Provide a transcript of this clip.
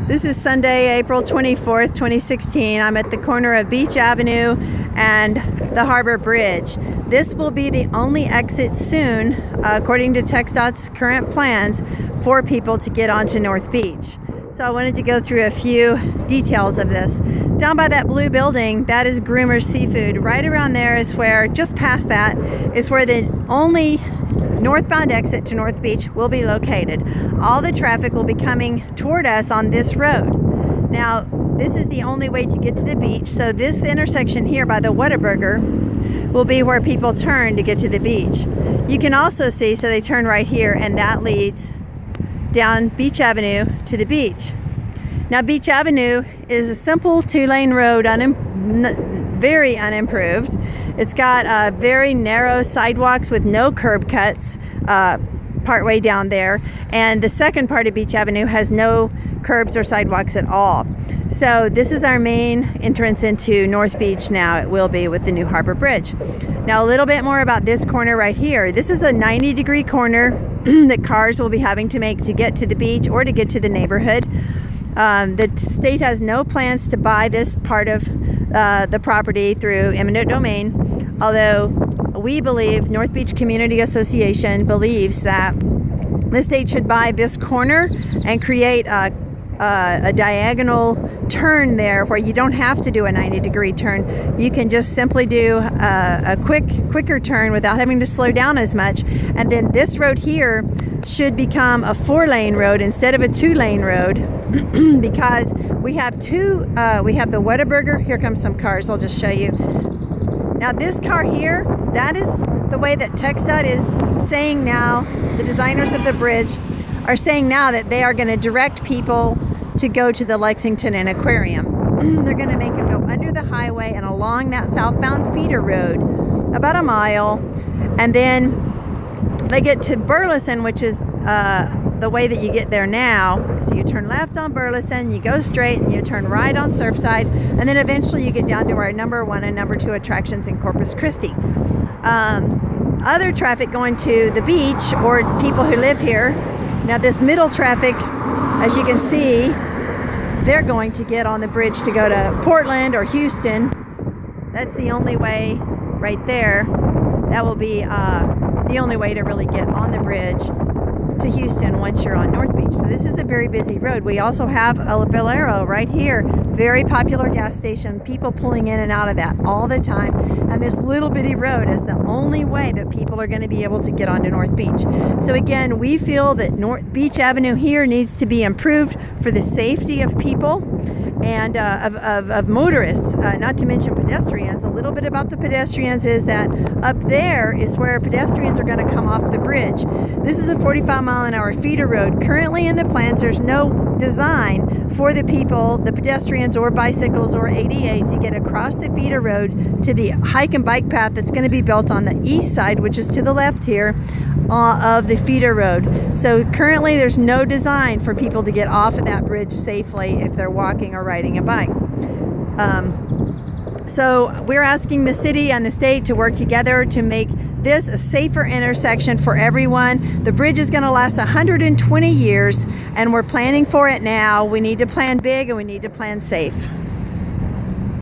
This is Sunday, April 24th, 2016. I'm at the corner of Beach Avenue and the Harbor Bridge. This will be the only exit soon, according to TxDOT's current plans, for people to get onto North Beach. So I wanted to go through a few details of this. Down by that blue building, that is Groomer's Seafood. Right around there is where, just past that, is where the only northbound exit to North Beach will be located. All the traffic will be coming toward us on this road. Now, this is the only way to get to the beach, so this intersection here by the Whataburger will be where people turn to get to the beach. You can also see, so they turn right here, and that leads down Beach Avenue to the beach. Now, Beach Avenue is a simple two-lane road, very unimproved. It's got very narrow sidewalks with no curb cuts partway down there, and the second part of Beach Avenue has no curbs or sidewalks at all. So this is our main entrance into North Beach now. It will be with the new Harbor Bridge. Now, a little bit more about this corner right here. This is a 90-degree corner that cars will be having to make to get to the beach or to get to the neighborhood. The state has no plans to buy this part of the property through eminent domain, although we believe, North Beach Community Association believes that the state should buy this corner and create a diagonal turn there where you don't have to do a 90-degree turn. You can just simply do a quicker turn without having to slow down as much. And then this road here should become a 4-lane road instead of a 2-lane road because we have we have the Whataburger. Here comes some cars. I'll just show you. Now, this car here, that is the way that TxDOT is saying now. The designers of the bridge are saying now that they are going to direct people to go to the Lexington and Aquarium. They're going to make them go under the highway and along that southbound feeder road about a mile, and then they get to Burleson, which is the way that you get there now. So you turn left on Burleson, you go straight, and you turn right on Surfside, and then eventually you get down to our number 1 and number 2 attractions in Corpus Christi. Other traffic going to the beach or people who live here. Now, this middle traffic, as you can see, they're going to get on the bridge to go to Portland or Houston. That's the only way right there. That will be the only way to really get on the bridge to Houston once you're on North Beach. So this is a very busy road. We also have a Valero right here, very popular gas station, people pulling in and out of that all the time. And this little bitty road is the only way that people are going to be able to get onto North Beach. So again, we feel that North Beach Avenue here needs to be improved for the safety of people and of motorists, not to mention pedestrians. A little bit about the pedestrians is that up there is where pedestrians are going to come off the bridge. This is a 45-mile-an-hour feeder road. Currently in the plans, there's no design for the people, the pedestrians or bicycles or ADA, to get across the feeder road to the hike and bike path that's going to be built on the east side, which is to the left here, of the feeder road. So currently there's no design for people to get off of that bridge safely if they're walking or riding a bike. So we're asking the city and the state to work together to make this a safer intersection for everyone. The bridge is going to last 120 years, and we're planning for it now. We need to plan big and we need to plan safe.